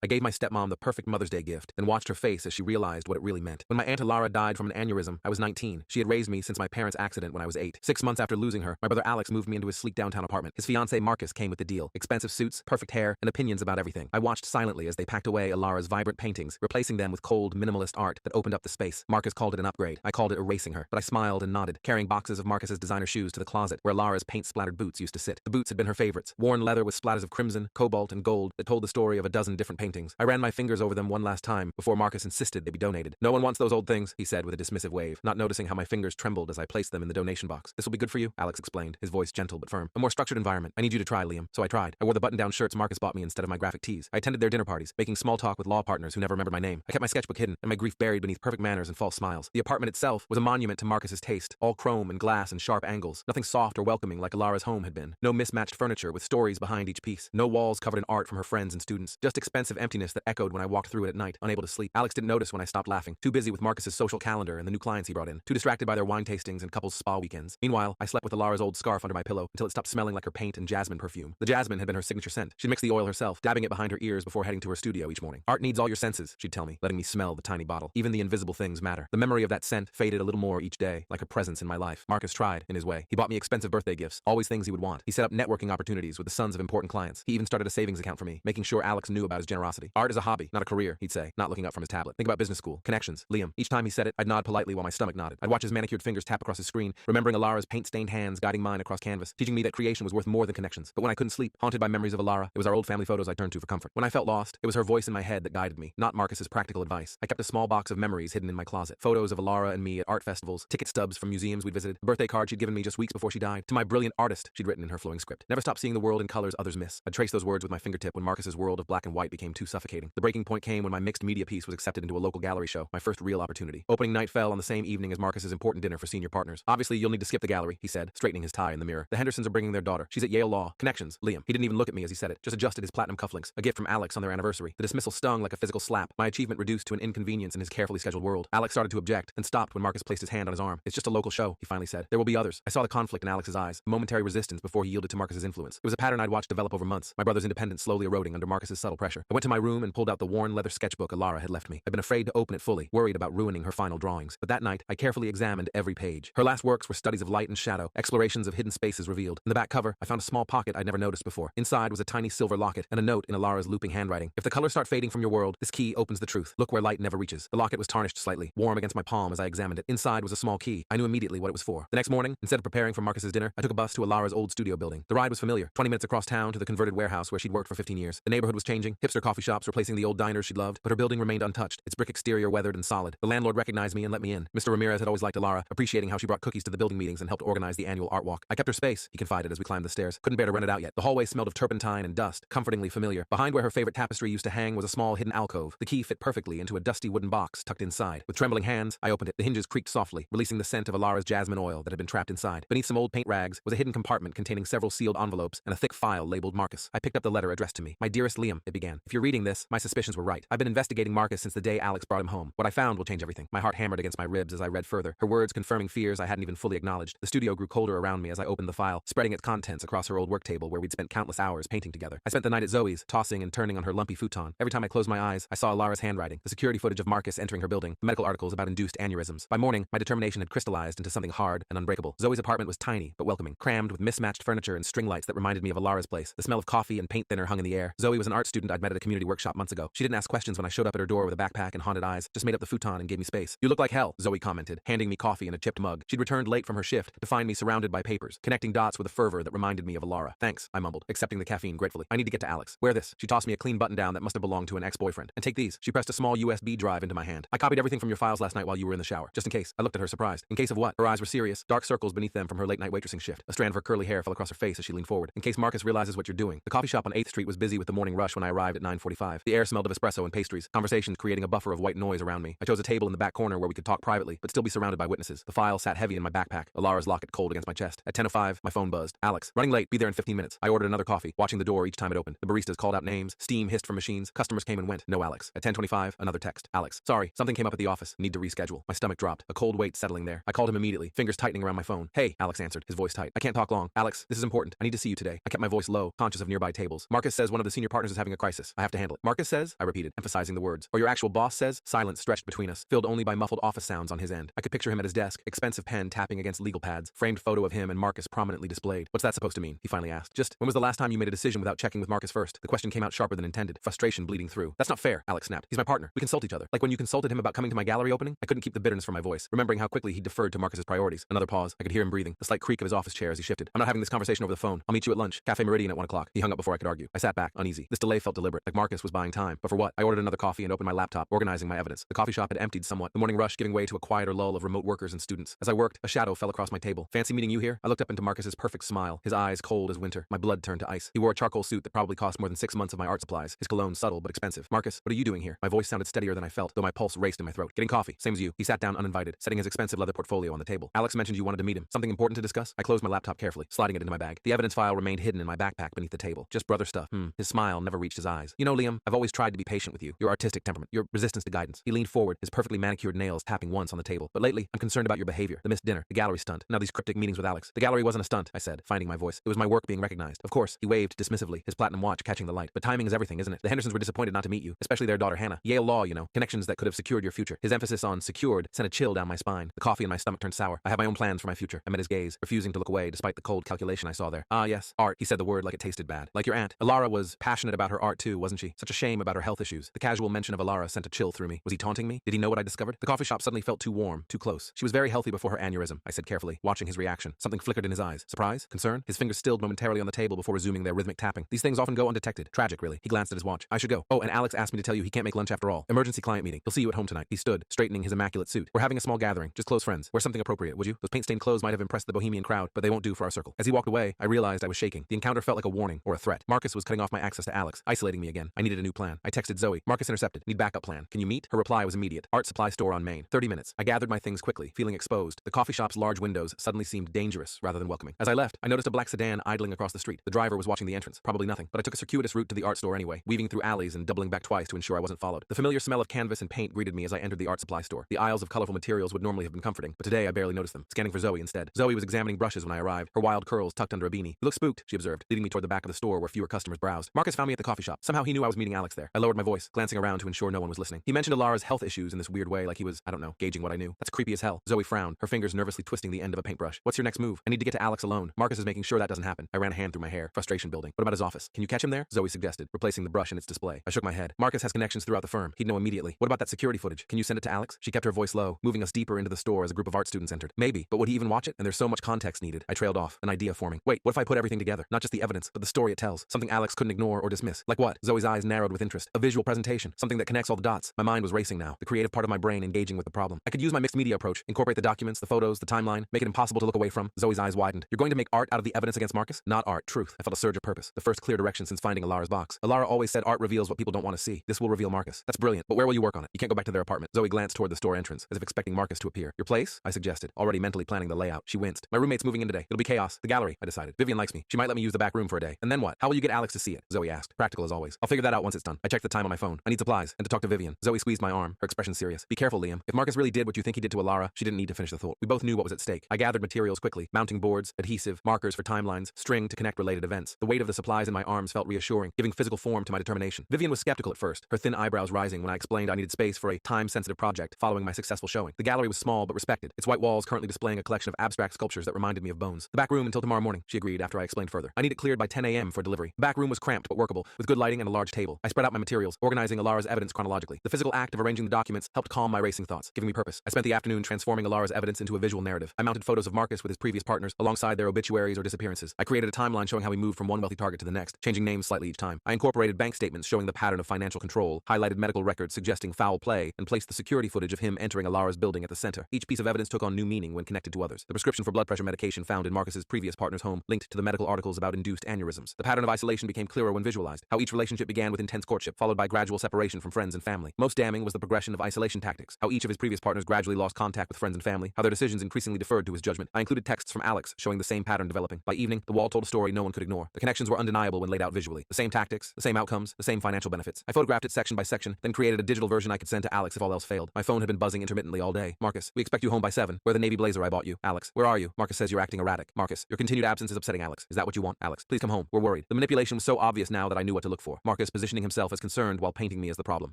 I gave my stepmom the perfect Mother's Day gift, then watched her face as she realized what it really meant. When my Aunt Lara died from an aneurysm, I was 19. She had raised me since my parents' accident when I was 8. 6 months after losing her, my brother Alex moved me into his sleek downtown apartment. His fiancée Marcus came with the deal. Expensive suits, perfect hair, and opinions about everything. I watched silently as they packed away Alara's vibrant paintings, replacing them with cold, minimalist art that opened up the space. Marcus called it an upgrade. I called it erasing her, but I smiled and nodded, carrying boxes of Marcus's designer shoes to the closet where Lara's paint-splattered boots used to sit. The boots had been her favorites, worn leather with splatters of crimson, cobalt, and gold that told the story of a dozen different paintings. I ran my fingers over them one last time before Marcus insisted they be donated. "No one wants those old things," he said with a dismissive wave, not noticing how my fingers trembled as I placed them in the donation box. "This will be good for you," Alex explained, his voice gentle but firm. "A more structured environment. I need you to try, Liam." So I tried. I wore the button-down shirts Marcus bought me instead of my graphic tees. I attended their dinner parties, making small talk with law partners who never remembered my name. I kept my sketchbook hidden and my grief buried beneath perfect manners and false smiles. The apartment itself was a monument to Marcus's taste, all chrome and glass and sharp angles. Nothing soft or welcoming like Alara's home had been. No mismatched furniture with stories behind each piece. No walls covered in art from her friends and students. Just expensive emptiness that echoed when I walked through it at night, unable to sleep. Alex didn't notice when I stopped laughing, too busy with Marcus's social calendar and the new clients he brought in, too distracted by their wine tastings and couples spa weekends. Meanwhile, I slept with Alara's old scarf under my pillow until it stopped smelling like her paint and jasmine perfume. The jasmine had been her signature scent. She'd mix the oil herself, dabbing it behind her ears before heading to her studio each morning. "Art needs all your senses," she'd tell me, letting me smell the tiny bottle. Even the invisible things matter. The memory of that scent faded a little more each day, like her presence in my life. Marcus tried, in his way. He bought me expensive birthday gifts, always things he would want. He set up networking opportunities with the sons of important clients. He even started a savings account for me, making sure Alex knew about his generosity. "Art is a hobby, not a career," he'd say, not looking up from his tablet. "Think about business school. Connections. Liam." Each time he said it, I'd nod politely while my stomach nodded. I'd watch his manicured fingers tap across his screen, remembering Alara's paint-stained hands guiding mine across canvas, teaching me that creation was worth more than connections. But when I couldn't sleep, haunted by memories of Alara, it was our old family photos I turned to for comfort. When I felt lost, it was her voice in my head that guided me, not Marcus's practical advice. I kept a small box of memories hidden in my closet. Photos of Alara and me at art festivals, ticket stubs from museums we'd visited, a birthday card she'd given me just weeks before she died. "To my brilliant artist," she'd written in her flowing script. "Never stop seeing the world in colors others miss." I'd trace those words with my fingertip when Marcus's world of black and white became too suffocating. The breaking point came when my mixed media piece was accepted into a local gallery show, my first real opportunity. Opening night fell on the same evening as Marcus's important dinner for senior partners. "Obviously, you'll need to skip the gallery," he said, straightening his tie in the mirror. "The Hendersons are bringing their daughter. She's at Yale Law. Connections. Liam." He didn't even look at me as he said it, just adjusted his platinum cufflinks, a gift from Alex on their anniversary. The dismissal stung like a physical slap, my achievement reduced to an inconvenience in his carefully scheduled world. Alex started to object, then stopped when Marcus placed his hand on his arm. "It's just a local show," he finally said. "There will be others." I saw the conflict in Alex's eyes, a momentary resistance before he yielded to Marcus's influence. It was a pattern I'd watched develop over months, my brother's independence slowly eroding under Marcus's subtle pressure. I went to my room and pulled out the worn leather sketchbook Alara had left me. I'd been afraid to open it fully, worried about ruining her final drawings. But that night, I carefully examined every page. Her last works were studies of light and shadow, explorations of hidden spaces revealed. In the back cover, I found a small pocket I'd never noticed before. Inside was a tiny silver locket and a note in Alara's looping handwriting. "If the colors start fading from your world, this key opens the truth. Look where light never reaches." The locket was tarnished slightly, warm against my palm as I examined it. Inside was a small key. I knew immediately what it was for. The next morning, instead of preparing for Marcus's dinner, I took a bus to Alara's old studio building. The ride was familiar, 20 minutes across town to the converted warehouse where she'd worked for 15 years. The neighborhood was changing, hipster coffee shops replacing the old diners she'd loved, but her building remained untouched, its brick exterior weathered and solid. The landlord recognized me and let me in. Mr. Ramirez had always liked Alara, appreciating how she brought cookies to the building meetings and helped organize the annual art walk. "I kept her space," he confided as we climbed the stairs. "Couldn't bear to rent it out yet." The hallway smelled of turpentine and dust, comfortingly familiar. Behind where her favorite tapestry used to hang was a small hidden alcove. The key fit perfectly into a dusty wooden box tucked inside. With trembling hands, I opened it. The hinges creaked softly, releasing the scent of Alara's jasmine oil that had been trapped inside. Beneath some old paint rags was a hidden compartment containing several sealed envelopes and a thick file labeled Marcus. I picked up the letter addressed to me. "My dearest Liam," it began. "If you're reading this, my suspicions were right. I've been investigating Marcus since the day Alex brought him home. What I found will change everything." My heart hammered against my ribs as I read further, her words confirming fears I hadn't even fully acknowledged. The studio grew colder around me as I opened the file, spreading its contents across her old work table where we'd spent countless hours painting together. I spent the night at Zoe's, tossing and turning on her lumpy futon. Every time I closed my eyes, I saw Alara's handwriting, the security footage of Marcus entering her building, the medical articles about induced aneurysms. By morning, my determination had crystallized into something hard and unbreakable. Zoe's apartment was tiny but welcoming, crammed with mismatched furniture and string lights that reminded me of Alara's place. The smell of coffee and paint thinner hung in the air. Zoe was an art student I'd met at a community workshop months ago. She didn't ask questions when I showed up at her door with a backpack and haunted eyes, just made up the futon and gave me space. "You look like hell," Zoe commented, handing me coffee in a chipped mug. She'd returned late from her shift to find me surrounded by papers, connecting dots with a fervor that reminded me of Alara. "Thanks," I mumbled, accepting the caffeine gratefully. "I need to get to Alex." "Wear this." She tossed me a clean button-down that must have belonged to an ex-boyfriend. "And take these." She pressed a small USB drive into my hand. "I copied everything from your files last night while you were in the shower, just in case." I looked at her surprised. "In case of what?" Her eyes were serious, dark circles beneath them from her late-night waitressing shift. A strand of her curly hair fell across her face as she leaned forward. "In case Marcus realizes what you're doing." The coffee shop on 8th Street was busy with the morning rush when I arrived at 9:45. The air smelled of espresso and pastries, conversations creating a buffer of white noise around me. I chose a table in the back corner where we could talk privately, but still be surrounded by witnesses. The file sat heavy in my backpack, Alara's locket cold against my chest. At 10:05, my phone buzzed. "Alex, running late, be there in 15 minutes. I ordered another coffee, watching the door each time it opened. The baristas called out names, steam hissed from machines, customers came and went. No Alex. At 10:25, another text. "Alex, sorry, something came up at the office. Need to reschedule." My stomach dropped, a cold weight settling there. I called him immediately, fingers tightening around my phone. "Hey," Alex answered, his voice tight. "I can't talk long." "Alex, this is important. I need to see you today." I kept my voice low, conscious of nearby tables. "Marcus says one of the senior partners is having a crisis. I have to have to handle it. Marcus says, I repeated, emphasizing the words. Or your actual boss says? Silence stretched between us, filled only by muffled office sounds on his end. I could picture him at his desk, expensive pen tapping against legal pads, framed photo of him and Marcus prominently displayed. What's that supposed to mean? He finally asked. Just, when was the last time you made a decision without checking with Marcus first? The question came out sharper than intended, frustration bleeding through. That's not fair, Alex snapped. He's my partner. We consult each other. Like when you consulted him about coming to my gallery opening? I couldn't keep the bitterness from my voice, remembering how quickly he deferred to Marcus's priorities. Another pause. I could hear him breathing, the slight creak of his office chair as he shifted. I'm not having this conversation over the phone. I'll meet you at lunch. Cafe Meridian at 1 o'clock. He hung up before I could argue. I sat back, uneasy. This delay felt deliberate, like Marcus was buying time. But for what? I ordered another coffee and opened my laptop, organizing my evidence. The coffee shop had emptied somewhat, the morning rush giving way to a quieter lull of remote workers and students. As I worked, a shadow fell across my table. Fancy meeting you here? I looked up into Marcus's perfect smile, his eyes cold as winter. My blood turned to ice. He wore a charcoal suit that probably cost more than 6 months of my art supplies. His cologne subtle but expensive. Marcus, what are you doing here? My voice sounded steadier than I felt, though my pulse raced in my throat. Getting coffee. Same as you. He sat down uninvited, setting his expensive leather portfolio on the table. Alex mentioned you wanted to meet him. Something important to discuss? I closed my laptop carefully, sliding it into my bag. The evidence file remained hidden in my backpack beneath the table. Just brother stuff. His smile never reached his eyes. You know, Liam, I've always tried to be patient with you. Your artistic temperament, your resistance to guidance. He leaned forward, his perfectly manicured nails tapping once on the table. But lately, I'm concerned about your behavior. The missed dinner, the gallery stunt, now these cryptic meetings with Alex. The gallery wasn't a stunt, I said, finding my voice. It was my work being recognized. Of course, he waved dismissively, his platinum watch catching the light. But timing is everything, isn't it? The Hendersons were disappointed not to meet you, especially their daughter Hannah. Yale Law, you know, connections that could have secured your future. His emphasis on secured sent a chill down my spine. The coffee in my stomach turned sour. I have my own plans for my future. I met his gaze, refusing to look away despite the cold calculation I saw there. Ah, yes, art. He said the word like it tasted bad. Like your aunt. Alara was passionate about her art too, wasn't she? Such a shame about her health issues. The casual mention of Alara sent a chill through me. Was he taunting me? Did he know what I discovered? The coffee shop suddenly felt too warm, too close. She was very healthy before her aneurysm, I said carefully, watching his reaction. Something flickered in his eyes. Surprise? Concern? His fingers stilled momentarily on the table before resuming their rhythmic tapping. These things often go undetected. Tragic, really. He glanced at his watch. I should go. Oh, and Alex asked me to tell you he can't make lunch after all. Emergency client meeting. He'll see you at home tonight. He stood, straightening his immaculate suit. We're having a small gathering. Just close friends. Wear something appropriate, would you? Those paint-stained clothes might have impressed the bohemian crowd, but they won't do for our circle. As he walked away, I realized I was shaking. The encounter felt like a warning or a threat. Marcus was cutting off my access to Alex, isolating me again. I needed a new plan. I texted Zoe. Marcus intercepted. Need backup plan. Can you meet? Her reply was immediate. Art supply store on Main. 30 minutes. I gathered my things quickly, feeling exposed. The coffee shop's large windows suddenly seemed dangerous rather than welcoming. As I left, I noticed a black sedan idling across the street. The driver was watching the entrance. Probably nothing, but I took a circuitous route to the art store anyway, weaving through alleys and doubling back twice to ensure I wasn't followed. The familiar smell of canvas and paint greeted me as I entered the art supply store. The aisles of colorful materials would normally have been comforting, but today I barely noticed them, scanning for Zoe instead. Zoe was examining brushes when I arrived, her wild curls tucked under a beanie. You look spooked, she observed, leading me toward the back of the store where fewer customers browsed. Marcus found me at the coffee shop. Somehow he knew I was meeting Alex there. I lowered my voice, glancing around to ensure no one was listening. He mentioned Alara's health issues in this weird way, like he was, I don't know, gauging what I knew. That's creepy as hell. Zoe frowned, her fingers nervously twisting the end of a paintbrush. What's your next move? I need to get to Alex alone. Marcus is making sure that doesn't happen. I ran a hand through my hair, frustration building. What about his office? Can you catch him there? Zoe suggested, replacing the brush in its display. I shook my head. Marcus has connections throughout the firm. He'd know immediately. What about that security footage? Can you send it to Alex? She kept her voice low, moving us deeper into the store as a group of art students entered. Maybe, but would he even watch it? And there's so much context needed. I trailed off, an idea forming. Wait, what if I put everything together? Not just the evidence, but the story it tells. Something Alex couldn't ignore or dismiss. Like what? Zoe's eyes narrowed with interest. A visual presentation. Something that connects all the dots. My mind was racing now, the creative part of my brain engaging with the problem. I could use my mixed media approach, incorporate the documents, the photos, the timeline, make it impossible to look away from. Zoe's eyes widened. You're going to make art out of the evidence against Marcus? Not art, truth. I felt a surge of purpose. The first clear direction since finding Alara's box. Alara always said art reveals what people don't want to see. This will reveal Marcus. That's brilliant, but where will you work on it? You can't go back to their apartment. Zoe glanced toward the store entrance, as if expecting Marcus to appear. Your place? I suggested, already mentally planning the layout. She winced. My roommate's moving in today. It'll be chaos. The gallery, I decided. Vivian likes me. She might let me use the back room for a day. And then what? How will you get Alex to see it? Zoe asked. Practical as always. I'll figure that out once it's done. I checked the time on my phone. I need supplies and to talk to Vivian. Zoe squeezed my arm, her expression serious. Be careful, Liam. If Marcus really did what you think he did to Alara, she didn't need to finish the thought. We both knew what was at stake. I gathered materials quickly, mounting boards, adhesive, markers for timelines, string to connect related events. The weight of the supplies in my arms felt reassuring, giving physical form to my determination. Vivian was skeptical at first, her thin eyebrows rising when I explained I needed space for a time-sensitive project following my successful showing. The gallery was small but respected, its white walls currently displaying a collection of abstract sculptures that reminded me of bones. The back room until tomorrow morning, she agreed after I explained further. I need it cleared by 10 a.m. for delivery. The back room was cramped but workable, with good lighting and a large table. I spread out my materials, organizing Alara's evidence chronologically. The physical act of arranging the documents helped calm my racing thoughts, giving me purpose. I spent the afternoon transforming Alara's evidence into a visual narrative. I mounted photos of Marcus with his previous partners alongside their obituaries or disappearances. I created a timeline showing how he moved from one wealthy target to the next, changing names slightly each time. I incorporated bank statements showing the pattern of financial control, highlighted medical records suggesting foul play, and placed the security footage of him entering Alara's building at the center. Each piece of evidence took on new meaning when connected to others. The prescription for blood pressure medication found in Marcus's previous partner's home linked to the medical articles about induced aneurysms. The pattern of isolation became clearer when visualized, how each relationship began with intense courtship, followed by gradual separation from friends and family. Most damning was the progression of isolation tactics, how each of his previous partners gradually lost contact with friends and family, how their decisions increasingly deferred to his judgment. I included texts from Alex showing the same pattern developing. By evening, the wall told a story no one could ignore. The connections were undeniable when laid out visually. The same tactics, the same outcomes, the same financial benefits. I photographed it section by section, then created a digital version I could send to Alex if all else failed. My phone had been buzzing intermittently all day. Marcus, we expect you home by 7. Wear the navy blazer I bought you. Alex, where are you? Marcus says you're acting erratic. Marcus, your continued absence is upsetting Alex. Is that what you want? Alex, please come home. We're worried. The manipulation was so obvious now that I knew what to look for. Marcus Marcus positioning himself as concerned while painting me as the problem,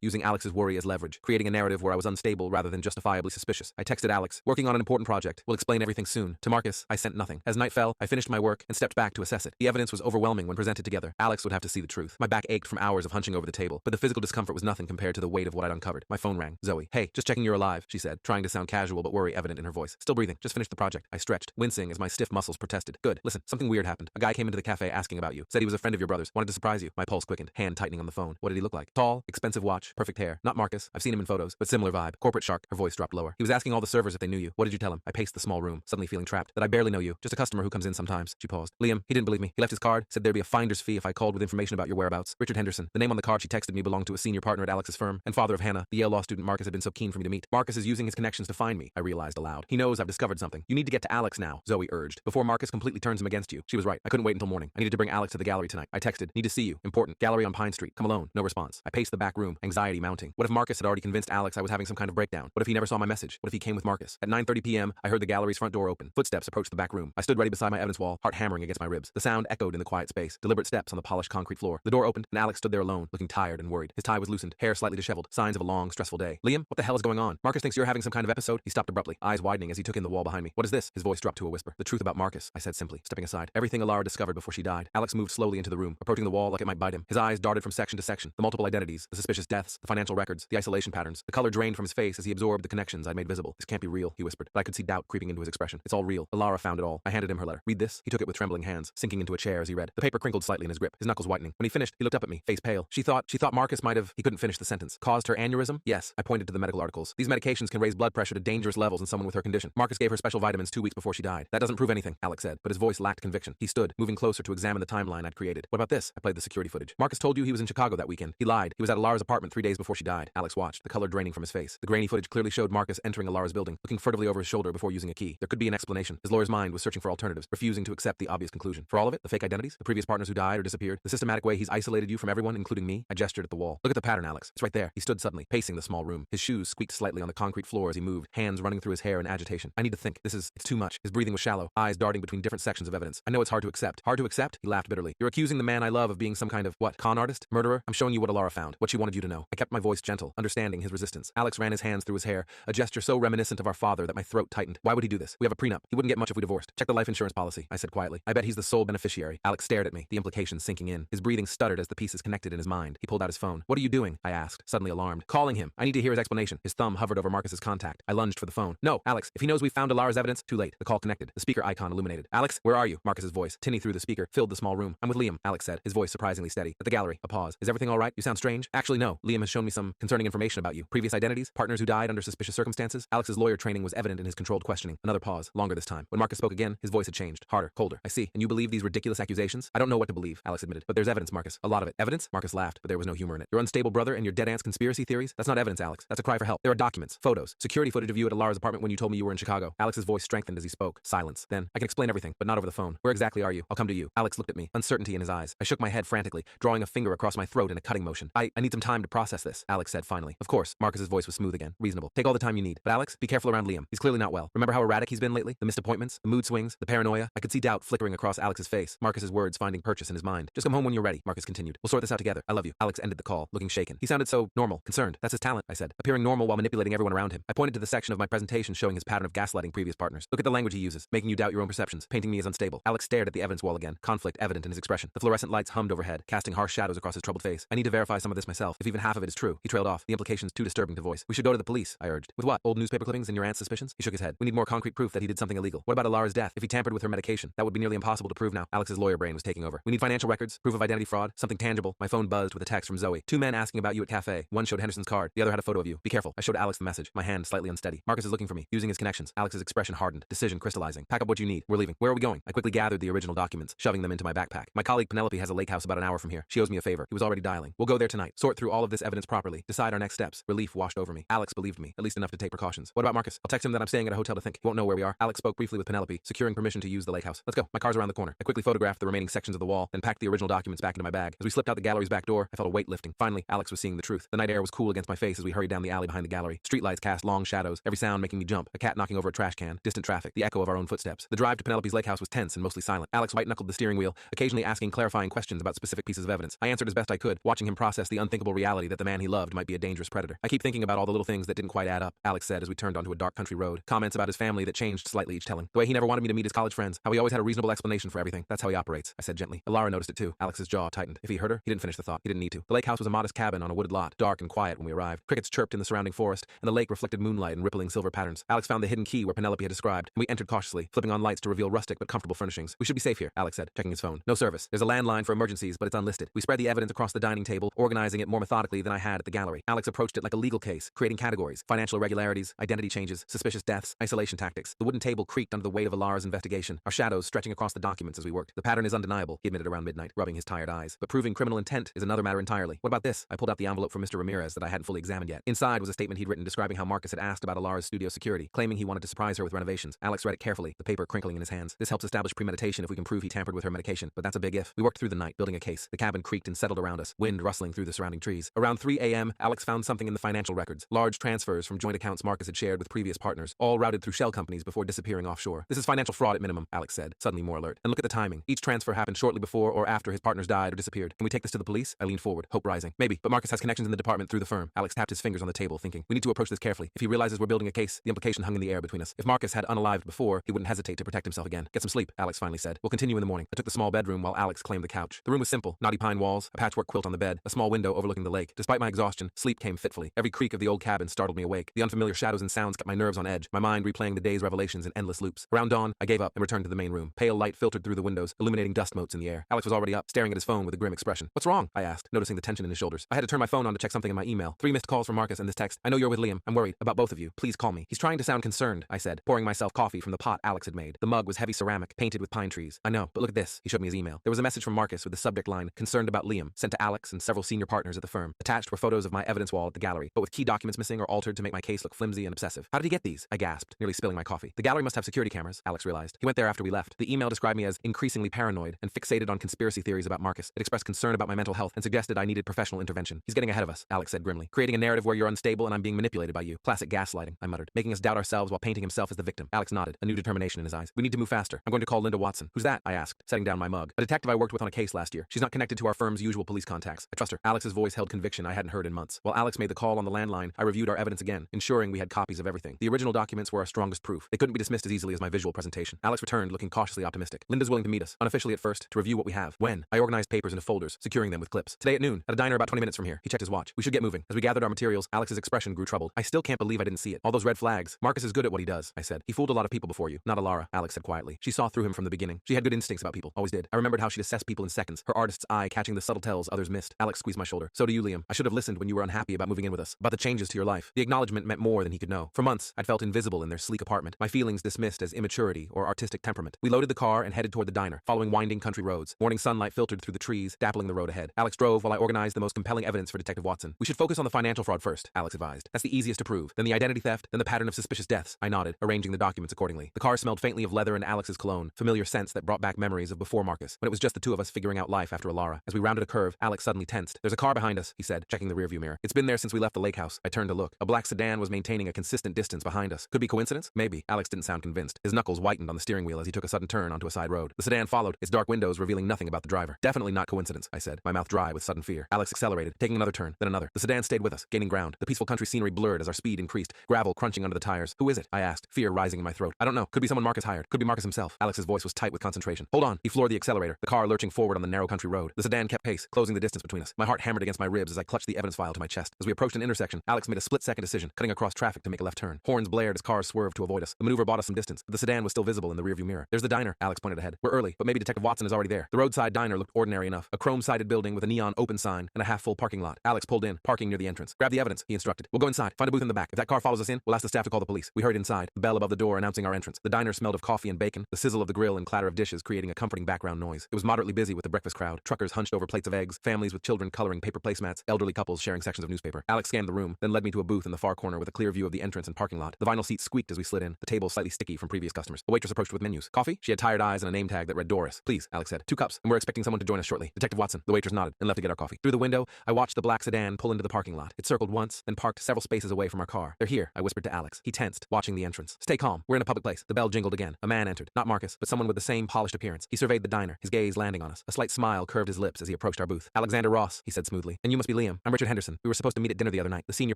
using Alex's worry as leverage, creating a narrative where I was unstable rather than justifiably suspicious. I texted Alex, working on an important project. We'll explain everything soon. To Marcus, I sent nothing. As night fell, I finished my work and stepped back to assess it. The evidence was overwhelming when presented together. Alex would have to see the truth. My back ached from hours of hunching over the table, but the physical discomfort was nothing compared to the weight of what I'd uncovered. My phone rang. Zoe. Hey, just checking you're alive, she said, trying to sound casual but worry evident in her voice. Still breathing. Just finished the project. I stretched, wincing as my stiff muscles protested. Good. Listen, something weird happened. A guy came into the cafe asking about you. Said he was a friend of your brother's. Wanted to surprise you. My pulse quickened, hand tightening on the phone. What did he look like? Tall, expensive watch, perfect hair. Not Marcus. I've seen him in photos, but similar vibe. Corporate shark. Her voice dropped lower. He was asking all the servers if they knew you. What did you tell him? I paced the small room, suddenly feeling trapped. That I barely know you. Just a customer who comes in sometimes. She paused. Liam, he didn't believe me. He left his card, said there'd be a finder's fee if I called with information about your whereabouts. Richard Henderson. The name on the card she texted me belonged to a senior partner at Alex's firm and father of Hannah, the Yale law student Marcus had been so keen for me to meet. Marcus is using his connections to find me, I realized aloud. He knows I've discovered something. You need to get to Alex now, Zoe urged, before Marcus completely turns him against you. She was right. I couldn't wait until morning. I needed to bring Alex to the gallery tonight. I texted, need to see you. Important. Gallery on Pine Street. Come alone. No response. I paced the back room, anxiety mounting. What if Marcus had already convinced Alex I was having some kind of breakdown? What if he never saw my message? What if he came with Marcus? At 9:30 p.m., I heard the gallery's front door open. Footsteps approached the back room. I stood ready beside my evidence wall, heart hammering against my ribs. The sound echoed in the quiet space. Deliberate steps on the polished concrete floor. The door opened, and Alex stood there alone, looking tired and worried. His tie was loosened, hair slightly disheveled, signs of a long, stressful day. Liam, what the hell is going on? Marcus thinks you're having some kind of episode. He stopped abruptly, eyes widening as he took in the wall behind me. What is this? His voice dropped to a whisper. The truth about Marcus, I said simply, stepping aside. Everything Alara discovered before she died. Alex moved slowly into the room, approaching the wall like it might bite him. His eyes darted from section to section. The multiple identities, the suspicious deaths, the financial records, the isolation patterns. The color drained from his face as he absorbed the connections I'd made visible. This can't be real, he whispered, but I could see doubt creeping into his expression. It's all real. Alara found it all. I handed him her letter. Read this. He took it with trembling hands, sinking into a chair as he read. The paper crinkled slightly in his grip, his knuckles whitening. When he finished, he looked up at me, face pale. She thought Marcus might have. He couldn't finish the sentence. Caused her aneurysm? Yes. I pointed to the medical articles. These medications can raise blood pressure to dangerous levels in someone with her condition. Marcus gave her special vitamins 2 weeks before she died. That doesn't prove anything, Alex said, but his voice lacked conviction. He stood, moving closer to examine the timeline I'd created. What about this? I played the security footage. Marcus told you he was in Chicago that weekend. He lied. He was at Alara's apartment 3 days before she died. Alex watched, the color draining from his face. The grainy footage clearly showed Marcus entering Alara's building, looking furtively over his shoulder before using a key. There could be an explanation. His lawyer's mind was searching for alternatives, refusing to accept the obvious conclusion. For all of it, the fake identities, the previous partners who died or disappeared, the systematic way he's isolated you from everyone, including me. I gestured at the wall. Look at the pattern, Alex. It's right there. He stood suddenly, pacing the small room. His shoes squeaked slightly on the concrete floor as he moved, hands running through his hair in agitation. I need to think. It's too much. His breathing was shallow, eyes darting between different sections of evidence. I know it's hard to accept. Hard to accept? He laughed bitterly. You're accusing the man I love of being some kind of, what, con artist? Murderer? I'm showing you what Alara found, what she wanted you to know. I kept my voice gentle, understanding his resistance. Alex ran his hands through his hair, a gesture so reminiscent of our father that my throat tightened. Why would he do this? We have a prenup. He wouldn't get much if we divorced. Check the life insurance policy, I said quietly. I bet he's the sole beneficiary. Alex stared at me, the implications sinking in. His breathing stuttered as the pieces connected in his mind. He pulled out his phone. What are you doing? I asked, suddenly alarmed. Calling him. I need to hear his explanation. His thumb hovered over Marcus's contact. I lunged for the phone. No, Alex, if he knows we found Alara's evidence, too late. The call connected. The speaker icon illuminated. Alex, where are you? Marcus's voice, tinny through the speaker, filled the small room. I'm with Liam, Alex said, his voice surprisingly steady. At the gallery. A pause. Is everything all right? You sound strange. Actually, no. Liam has shown me some concerning information about you. Previous identities, partners who died under suspicious circumstances. Alex's lawyer training was evident in his controlled questioning. Another pause, longer this time. When Marcus spoke again, his voice had changed, harder, colder. I see. And you believe these ridiculous accusations? I don't know what to believe, Alex admitted. But there's evidence, Marcus. A lot of it. Evidence? Marcus laughed, but there was no humor in it. Your unstable brother and your dead aunt's conspiracy theories? That's not evidence, Alex. That's a cry for help. There are documents, photos, security footage of you at Alara's apartment when you told me you were in Chicago. Alex's voice strengthened as he spoke. Silence. Then, I can explain everything, but not over the phone. Where exactly are you? I'll come to you. Alex looked at me, uncertainty in his eyes. I shook my head frantically, drawing a finger across my throat in a cutting motion. I need some time to process this, Alex said finally. Of course. Marcus's voice was smooth again. Reasonable. Take all the time you need. But Alex, be careful around Liam. He's clearly not well. Remember how erratic he's been lately? The missed appointments, the mood swings, the paranoia. I could see doubt flickering across Alex's face. Marcus's words finding purchase in his mind. Just come home when you're ready, Marcus continued. We'll sort this out together. I love you. Alex ended the call, looking shaken. He sounded so normal, concerned. That's his talent, I said, appearing normal while manipulating everyone around him. I pointed to the section of my presentation showing his pattern of gaslighting previous partners. Look at the language he uses, making you doubt your own perceptions, painting me as unstable. Alex stared at the evidence wall again, conflict evident in his expression. The fluorescent lights hummed overhead, casting harsh shadows across his troubled face. I need to verify some of this myself, if even half of it is true. He trailed off, the implications too disturbing to voice. We should go to the police, I urged. With what? Old newspaper clippings and your aunt's suspicions? He shook his head. We need more concrete proof that he did something illegal. What about Alara's death? If he tampered with her medication, that would be nearly impossible to prove now. Alex's lawyer brain was taking over. We need financial records, proof of identity fraud, something tangible. My phone buzzed with a text from Zoe. 2 men asking about you at cafe. One showed Henderson's card, the other had a photo of you. Be careful. I showed Alex the message, my hand slightly unsteady. Marcus is looking for me, using his connections. Alex's expression hardened, decision crystallizing. Pack up what you need. We're leaving. Where are we going? I quickly gathered the original documents, shoving them into my backpack. My colleague Penelope has a lake house about an hour from here. She owes me a favor. He was already dialing. We'll go there tonight. Sort through all of this evidence properly. Decide our next steps. Relief washed over me. Alex believed me, at least enough to take precautions. What about Marcus? I'll text him that I'm staying at a hotel to think. He won't know where we are. Alex spoke briefly with Penelope, securing permission to use the lake house. Let's go. My car's around the corner. I quickly photographed the remaining sections of the wall, then packed the original documents back into my bag. As we slipped out the gallery's back door, I felt a weight lifting. Finally, Alex was seeing the truth. The night air was cool against my face as we hurried down the alley behind the gallery. Streetlights cast long shadows, every sound making me jump. A cat knocking over a trash can, distant traffic, the echo of our own footsteps. The drive to Penelope's lake house was tense and mostly silent. Alex white-knuckled the steering wheel, occasionally asking clarifying questions about specific pieces of evidence. I answered answered as best I could, watching him process the unthinkable reality that the man he loved might be a dangerous predator. I keep thinking about all the little things that didn't quite add up, Alex said as we turned onto a dark country road. Comments about his family that changed slightly each telling. The way he never wanted me to meet his college friends, how he always had a reasonable explanation for everything. That's how he operates, I said gently. Lara noticed it too. Alex's jaw tightened. If he heard her, he didn't finish the thought. He didn't need to. The lake house was a modest cabin on a wooded lot, dark and quiet when we arrived. Crickets chirped in the surrounding forest, and the lake reflected moonlight in rippling silver patterns. Alex found the hidden key where Penelope had described, and we entered cautiously, flipping on lights to reveal rustic but comfortable furnishings. We should be safe here, Alex said, checking his phone. No service. There's a landline for emergencies, but it's unlisted. We spread the evidence across the dining table, organizing it more methodically than I had at the gallery. Alex approached it like a legal case, creating categories: financial irregularities, identity changes, suspicious deaths, isolation tactics. The wooden table creaked under the weight of Alara's investigation, our shadows stretching across the documents as we worked. The pattern is undeniable, he admitted around midnight, rubbing his tired eyes. But proving criminal intent is another matter entirely. What about this? I pulled out the envelope from Mr. Ramirez that I hadn't fully examined yet. Inside was a statement he'd written describing how Marcus had asked about Alara's studio security, claiming he wanted to surprise her with renovations. Alex read it carefully, the paper crinkling in his hands. This helps establish premeditation if we can prove he tampered with her medication, but that's a big if. We worked through the night, building a case. The cabin creaked and settled around us, wind rustling through the surrounding trees. Around 3 a.m., Alex found something in the financial records. Large transfers from joint accounts Marcus had shared with previous partners, all routed through shell companies before disappearing offshore. This is financial fraud at minimum, Alex said, suddenly more alert. And look at the timing. Each transfer happened shortly before or after his partners died or disappeared. Can we take this to the police? I leaned forward, hope rising. Maybe, but Marcus has connections in the department through the firm. Alex tapped his fingers on the table, thinking, we need to approach this carefully. If he realizes we're building a case, the implication hung in the air between us. If Marcus had unalived before, he wouldn't hesitate to protect himself again. Get some sleep, Alex finally said. We'll continue in the morning. I took the small bedroom while Alex claimed the couch. The room was simple, knotty pine walls, a patchwork quilt on the bed, a small window overlooking the lake. Despite my exhaustion, sleep came fitfully. Every creak of the old cabin startled me awake. The unfamiliar shadows and sounds kept my nerves on edge, my mind replaying the day's revelations in endless loops. Around dawn, I gave up and returned to the main room. Pale light filtered through the windows, illuminating dust motes in the air. Alex was already up, staring at his phone with a grim expression. What's wrong? I asked, noticing the tension in his shoulders. I had to turn my phone on to check something in my email. 3 missed calls from Marcus and this text. I know you're with Liam. I'm worried about both of you. Please call me. He's trying to sound concerned, I said, pouring myself coffee from the pot Alex had made. The mug was heavy ceramic, painted with pine trees. I know, but look at this. He showed me his email. There was a message from Marcus with the subject line, concerned about Liam, sent to Alex and several senior partners at the firm. Attached were photos of my evidence wall at the gallery, but with key documents missing or altered to make my case look flimsy and obsessive. How did he get these? I gasped, nearly spilling my coffee. The gallery must have security cameras, Alex realized. He went there after we left. The email described me as increasingly paranoid and fixated on conspiracy theories about Marcus. It expressed concern about my mental health and suggested I needed professional intervention. He's getting ahead of us, Alex said grimly, creating a narrative where you're unstable and I'm being manipulated by you. Classic gaslighting, I muttered, making us doubt ourselves while painting himself as the victim. Alex nodded, a new determination in his eyes. We need to move faster. I'm going to call Linda Watson. Who's that? I asked, setting down my mug. A detective I worked with on a case last year. She's not connected to our firm's usual police contacts. I trust her. Alex's voice held conviction I hadn't heard in months. While Alex made the call on the landline, I reviewed our evidence again, ensuring we had copies of everything. The original documents were our strongest proof. They couldn't be dismissed as easily as my visual presentation. Alex returned, looking cautiously optimistic. Linda's willing to meet us, unofficially at first, to review what we have. When? I organized papers into folders, securing them with clips. Today at noon, at a diner about 20 minutes from here. He checked his watch. We should get moving. As we gathered our materials, Alex's expression grew troubled. I still can't believe I didn't see it. All those red flags. Marcus is good at what he does, I said. He fooled a lot of people before you. Not Alara, Alex said quietly. She saw through him from the beginning. She had good instincts about people. Always did. I remembered how she'd assess people in seconds, her artist's eye catching the subtle tells others missed. Alex squeezed my shoulder. So do you, Liam. I should have listened when you were unhappy about moving in with us, about the changes to your life. The acknowledgement meant more than he could know. For months, I'd felt invisible in their sleek apartment, my feelings dismissed as immaturity or artistic temperament. We loaded the car and headed toward the diner, following winding country roads. Morning sunlight filtered through the trees, dappling the road ahead. Alex drove while I organized the most compelling evidence for Detective Watson. We should focus on the financial fraud first, Alex advised. That's the easiest to prove. Then the identity theft, then the pattern of suspicious deaths. I nodded, arranging the documents accordingly. The car smelled faintly of leather and Alex's cologne, familiar scents that brought back memories of before Marcus, when it was just the two of us figuring out life after Alara. As we rounded a curve, Alex suddenly tensed. There's a car behind us, he said, checking the rearview mirror. It's been there since we left the lake house. I turned to look. A black sedan was maintaining a consistent distance behind us. Could be coincidence? Maybe. Alex didn't sound convinced. His knuckles whitened on the steering wheel as he took a sudden turn onto a side road. The sedan followed, its dark windows revealing nothing about the driver. Definitely not coincidence, I said, my mouth dry with sudden fear. Alex accelerated, taking another turn, then another. The sedan stayed with us, gaining ground. The peaceful country scenery blurred as our speed increased, gravel crunching under the tires. Who is it? I asked, fear rising in my throat. I don't know. Could be someone Marcus hired. Could be Marcus himself. Alex's voice was tight with concentration. Hold on. He floored the accelerator, the car lurching forward on the narrow country road. The sedan kept pace, closing the distance between us. My heart hammered against my ribs as I clutched the evidence file to my chest. As we approached an intersection, Alex made a split-second decision, cutting across traffic to make a left turn. Horns blared as cars swerved to avoid us. The maneuver bought us some distance, but the sedan was still visible in the rearview mirror. There's the diner, Alex pointed ahead. We're early, but maybe Detective Watson is already there. The roadside diner looked ordinary enough. A chrome-sided building with a neon open sign and a half-full parking lot. Alex pulled in, parking near the entrance. Grab the evidence, he instructed. We'll go inside. Find a booth in the back. If that car follows us in, we'll ask the staff to call the police. We hurried inside, the bell above the door announcing our entrance. The diner smelled of coffee and bacon, the sizzle of the grill and clatter of dishes creating a comforting background noise. It was moderately busy with the breakfast crowd, truckers hunched over plates of eggs, families with children coloring paper placemats, elderly couples sharing sections of newspaper. Alex scanned the room, then led me to a booth in the far corner with a clear view of the entrance and parking lot. The vinyl seat squeaked as we slid in, the table slightly sticky from previous customers. The waitress approached with menus. Coffee? She had tired eyes and a name tag that read Doris. Please, Alex said. 2 cups, and we're expecting someone to join us shortly. Detective Watson. The waitress nodded and left to get our coffee. Through the window, I watched the black sedan pull into the parking lot. It circled once, then parked several spaces away from our car. They're here, I whispered to Alex. He tensed, watching the entrance. Stay calm. We're in a public place. The bell jingled again. A man entered. Not Marcus, but someone with the same polished appearance. He surveyed the diner, his gaze landing on us. A slight smile curved his lips as he approached our booth. Alexander Ross, he said smoothly. And you must be Liam. I'm Richard Henderson. We were supposed to meet at dinner the other night. The senior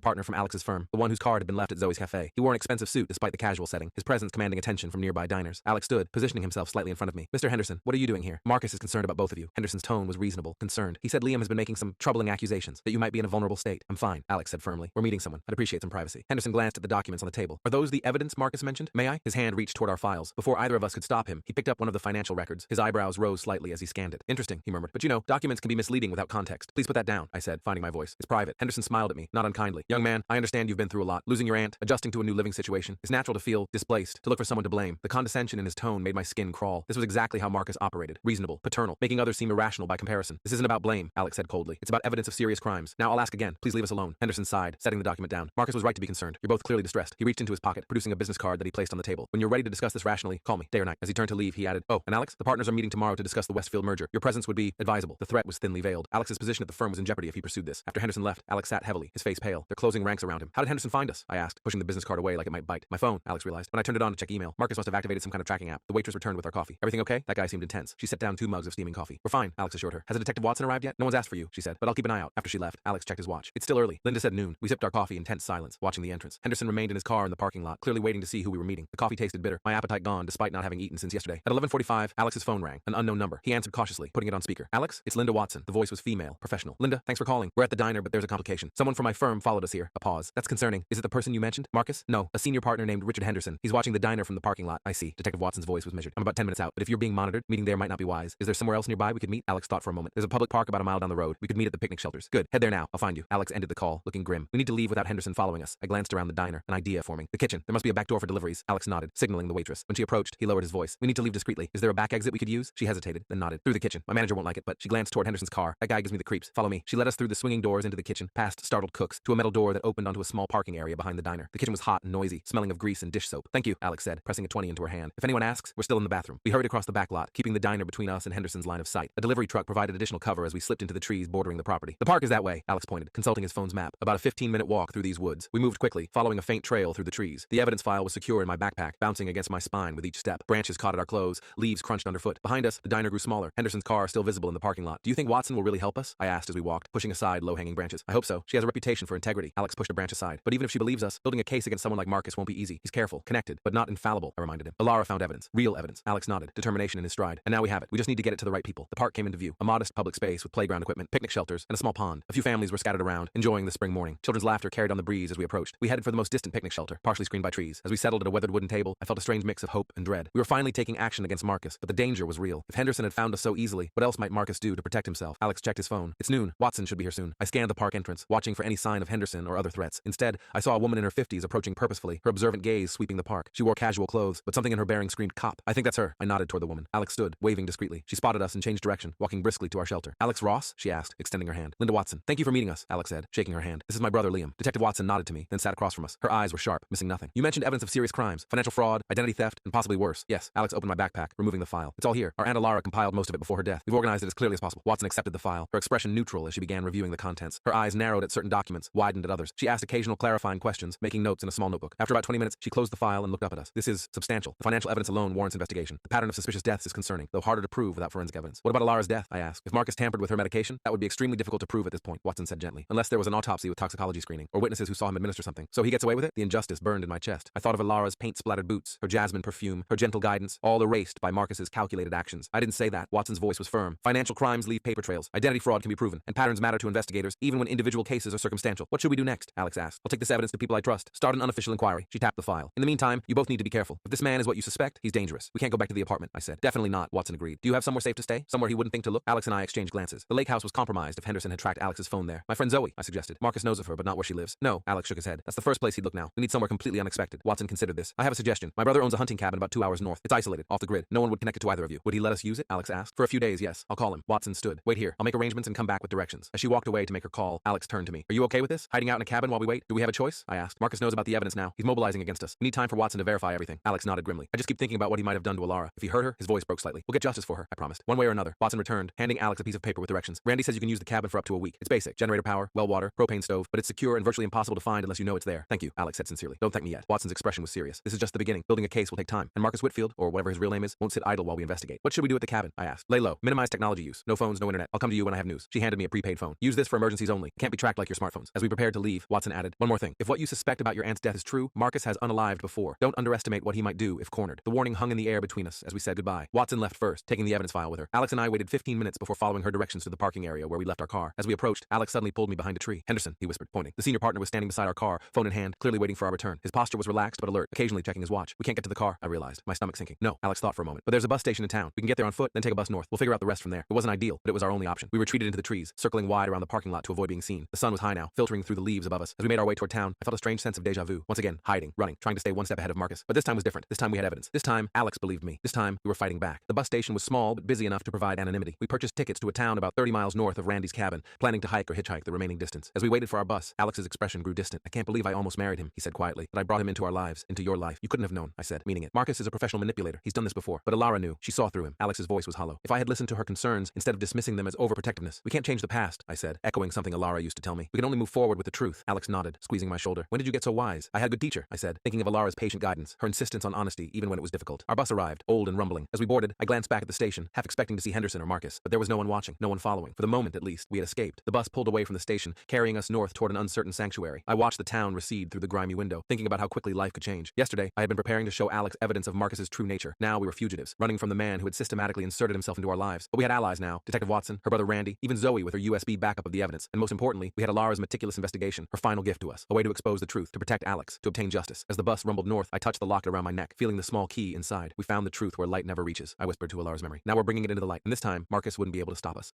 partner from Alex's firm. The one whose card had been left at Zoe's cafe. He wore an expensive suit despite the casual setting, his presence commanding attention from nearby diners. Alex stood, positioning himself slightly in front of me. Mr. Henderson, what are you doing here? Marcus is concerned about both of you. Henderson's tone was reasonable, concerned. He said Liam has been making some troubling accusations, that you might be in a vulnerable state. I'm fine, Alex said firmly. We're meeting someone. I'd appreciate some privacy. Henderson glanced at the documents on the table. Are those the evidence Marcus mentioned? May I? His hand reached toward our files. Before either of us could stop him, he picked up one of the financial records. His eyebrows rose slightly as he scanned it. Interesting, he murmured. But you know, documents can be misleading without context. Please put that down, I said, finding my voice. It's private. Henderson smiled at me, not unkindly. Young man, I understand you've been through a lot. Losing your aunt, adjusting to a new living situation. It's natural to feel displaced, to look for someone to blame. The condescension in his tone made my skin crawl. This was exactly how Marcus operated. Reasonable, paternal, making others seem irrational by comparison. This isn't about blame, Alex said coldly. It's about evidence of serious crimes. Now I'll ask again. Please leave us alone. Henderson sighed, setting the document down. Marcus was right to be concerned. You're both clearly distressed. He reached into his pocket, producing a business card that he placed on the table. When you're ready to discuss this rationally, call me, day or night. As he turned to leave, he added, oh, and Alex, the partners are meeting tomorrow to discuss the Westfield merger. Your presence would be advisable. The threat was thinly veiled. Alex's position at the firm was in jeopardy if he pursued this. After Henderson left, Alex sat heavily, his face pale, their closing ranks around him. How did Henderson find us? I asked, pushing the business card away like it might bite. My phone, Alex realized. When I turned it on to check email, Marcus must have activated some kind of tracking app. The waitress returned with our coffee. Everything okay? That guy seemed intense. She set down 2 mugs of steaming coffee. We're fine, Alex assured her. Has a Detective Watson arrived yet? No one's asked for you, she said, but I'll keep an eye out. After she left, Alex checked his watch. It's still early. Linda said noon. We sipped our coffee in tense silence, watching the entrance. Henderson remained in his car in the parking lot, clearly waiting to see who we were meeting. The coffee tasted bitter, my appetite gone despite not having eaten since yesterday. At 11:45, Alex's phone rang, an unknown number. He answered cautiously, putting it on speaker. Alex, it's Linda Watson. The voice was female, professional. Linda, thanks for calling. We're at the diner, but there's a complication. Someone from my firm followed us here. A pause. That's concerning. Is it the person you mentioned? Marcus? No, a senior partner named Richard Henderson. He's watching the diner from the parking lot. I see. Detective Watson's voice was measured. I'm about 10 minutes out, but if you're being monitored, meeting there might not be wise. Is there somewhere else nearby we could meet? Alex thought for a moment. There's a public park about a mile down the road. We could meet at the picnic shelters. Good. Head there now. I'll find you. Alex ended the call, looking grim. We need to leave without Henderson following us. I glanced around the diner, an idea forming. The kitchen. There must be a back door for deliveries. Alex nodded, signaling the waitress. When she approached, he lowered his voice. We need to leave discreetly. Is there a back exit we could use? She hesitated, then nodded. Through the kitchen. My manager won't like it, but she glanced toward Henderson's car. That guy gives me the creeps. Follow me. She led us through the swinging doors into the kitchen, past startled cooks, to a metal door that opened onto a small parking area behind the diner. The kitchen was hot and noisy, smelling of grease and dish soap. Thank you, Alex said, pressing a 20 into her hand. If anyone asks, we're still in the bathroom. We hurried across the back lot, keeping the diner between us and Henderson's line of sight. A delivery truck provided additional cover as we slipped into the trees bordering the property. The park is that way, Alex pointed, consulting his phone's map. About a 15-minute walk through these woods. We moved quickly, following a faint trail through the trees. The evidence file was secure in my backpack, bouncing against my spine with each step. Branches caught at our clothes, leaves crunched underfoot. Behind us, the diner grew smaller, Henderson's car still visible in the parking lot. Do you think Watson will really help us? I asked as we walked, pushing aside low-hanging branches. I hope so. She has a reputation for integrity. Alex pushed a branch aside. But even if she believes us, building a case against someone like Marcus won't be easy. He's careful, connected, but not infallible, I reminded him. Alara found evidence. Real evidence. Alex nodded, determination in his stride. And now we have it. We just need to get it to the right people. The park came into view. A modest public space with playground equipment, picnic shelters, and a small pond. A few families were scattered around, enjoying the spring morning. Children's laughter carried on the breeze as we approached. We headed for the most distant picnic shelter, partially screened by trees. As we settled at a weathered wooden table, I felt a strange mix of hope and dread. We were finally taking action against Marcus, but the danger was real. If Henderson had found us so easily, what else might Marcus do to protect himself? Alex checked his phone. It's noon. Watson should be here soon. I scanned the park entrance, watching for any sign of Henderson or other threats. Instead, I saw a woman in her 50s approaching purposefully, her observant gaze sweeping the park. She wore casual clothes, but something in her bearing screamed cop. I think that's her. I nodded toward the woman. Alex stood, waving discreetly. She spotted us and changed direction, walking briskly to our shelter. Alex Ross? She asked, extending her hand. Linda Watson. Thank you for meeting us, Alex said, shaking her hand. This is my brother Liam. Detective Watson nodded to me, then sat across from us. Her eyes were sharp, missing nothing. You mentioned evidence of serious crimes, financial fraud, identity theft, and possibly worse. Yes. Alex opened my backpack, removing the file. It's all here. Our Aunt Alara compiled most of it before her death. We've organized it as clearly as possible. Watson accepted the file, her expression neutral as she began reviewing the contents. Her eyes narrowed at certain documents, widened at others. She asked occasional clarifying questions, making notes in a small notebook. After about 20 minutes, she closed the file and looked up at us. This is substantial. The financial evidence alone warrants investigation. The pattern of suspicious deaths is concerning, though harder to prove without forensic evidence. What about Alara's death? I asked. If Marcus tampered with her medication, that would be extremely difficult to prove at this point, Watson said gently, unless there was an autopsy with toxicology screening, or witnesses who saw him administer something. So he gets away with it? The injustice burned in my chest. I thought of Alara's paint-splattered boots, her jasmine perfume, her gentle guidance, all erased by Marcus's calculated actions. I didn't say that. Watson's voice was firm. Financial crimes leave paper trails. Identity fraud can be proven, and patterns matter to investigators, even when individual cases are circumstantial. What should we do next? Alex asked. I'll take this evidence to people I trust. Start an unofficial inquiry. She tapped the file. In the meantime, you both need to be careful. If this man is what you suspect, he's dangerous. We can't go back to the apartment, I said. Definitely not, Watson agreed. Do you have somewhere safe to stay? Somewhere he wouldn't think to look? Alex and I exchanged glances. The lake house was compromised if Henderson had tracked Alex's phone there. My friend Zoe, I suggested. Marcus knows of her, but not where she lives. No, Alex shook his head. That's the first place he'd look now. We need somewhere completely unexpected. Watson considered this. I have a suggestion. My brother owns a hunting cabin about 2 hours north. It's isolated, off the grid. No one would connect it to either of you. Would he let us use it? Alex asked. For a few days, yes. I'll call him. Watson stood. Wait here. I'll make arrangements and come back with directions. As she walked away to make her call, Alex turned to me. Are you okay with this? Hiding out in a cabin while we wait? Do we have a choice? I asked. Marcus knows about the evidence now. He's mobilizing against us. We need time for Watson to verify everything. Alex nodded grimly. I just keep thinking about what he might have done to Alara. If he hurt her, his voice broke slightly. We'll get justice for her, I promised. One way or another. Watson returned, handing Alex a piece of paper with directions. Randy says you can use the cabin for up to a week. It's basic. Generator power, well water, propane stove, but it's secure and virtually impossible to find unless you know it's there. Thank you, Alex said sincerely. Don't thank me yet. Watson's expression was serious. This is just the beginning. Building a case will take time. And Marcus Whitfield, or whatever his real name is, won't sit idle while we investigate. What should we do at the cabin? I asked. Lay low. Minimize technology use. No phones, phones, no internet. I'll come to you when I have news. She handed me a prepaid phone. Use this for emergencies only. It can't be tracked like your smartphones. As we prepared to leave, Watson added, one more thing. If what you suspect about your aunt's death is true, Marcus has unalived before. Don't underestimate what he might do if cornered. The warning hung in the air between us as we said goodbye. Watson left first, taking the evidence file with her. Alex and I waited 15 minutes before following her directions to the parking area where we left our car. As we approached, Alex suddenly pulled me behind a tree. Henderson, he whispered, pointing. The senior partner was standing beside our car, phone in hand, clearly waiting for our return. His posture was relaxed but alert, occasionally checking his watch. We can't get to the car, I realized, my stomach sinking. No, Alex thought for a moment. But there's a bus station in town. We can get there on foot, then take a bus north. We'll figure out the rest from there. It wasn't ideal, but it was our only option. We retreated into the trees, circling wide around the parking lot to avoid being seen. The sun was high now, filtering through the leaves above us. As we made our way toward town, I felt a strange sense of déjà vu. Once again, hiding, running, trying to stay one step ahead of Marcus. But this time was different. This time we had evidence. This time, Alex believed me. This time, we were fighting back. The bus station was small but busy enough to provide anonymity. We purchased tickets to a town about 30 miles north of Randy's cabin, planning to hike or hitchhike the remaining distance. As we waited for our bus, Alex's expression grew distant. I can't believe I almost married him, he said quietly. But I brought him into our lives, into your life. You couldn't have known, I said, meaning it. Marcus is a professional manipulator. He's done this before. But Alara knew. She saw through him. Alex's voice was hollow. If I had listened to her concerns instead of dismissing them as overprotectiveness. We can't change the past, I said, echoing something Alara used to tell me. We can only move forward with the truth. Alex nodded, squeezing my shoulder. When did you get so wise? I had a good teacher, I said, thinking of Alara's patient guidance, her insistence on honesty even when it was difficult. Our bus arrived, old and rumbling. As we boarded, I glanced back at the station, half expecting to see Henderson or Marcus, but there was no one watching, no one following. For the moment, at least, we had escaped. The bus pulled away from the station, carrying us north toward an uncertain sanctuary. I watched the town recede through the grimy window, thinking about how quickly life could change. Yesterday, I had been preparing to show Alex evidence of Marcus's true nature. Now we were fugitives, running from the man who had systematically inserted himself into our lives. But we had allies now. Detective Watson, her brother Randy, even Zoe with her USB backup of the evidence. And most importantly, we had Alara's meticulous investigation, her final gift to us, a way to expose the truth, to protect Alex, to obtain justice. As the bus rumbled north, I touched the locket around my neck, feeling the small key inside. We found the truth where light never reaches, I whispered to Alara's memory. Now we're bringing it into the light, and this time, Marcus wouldn't be able to stop us.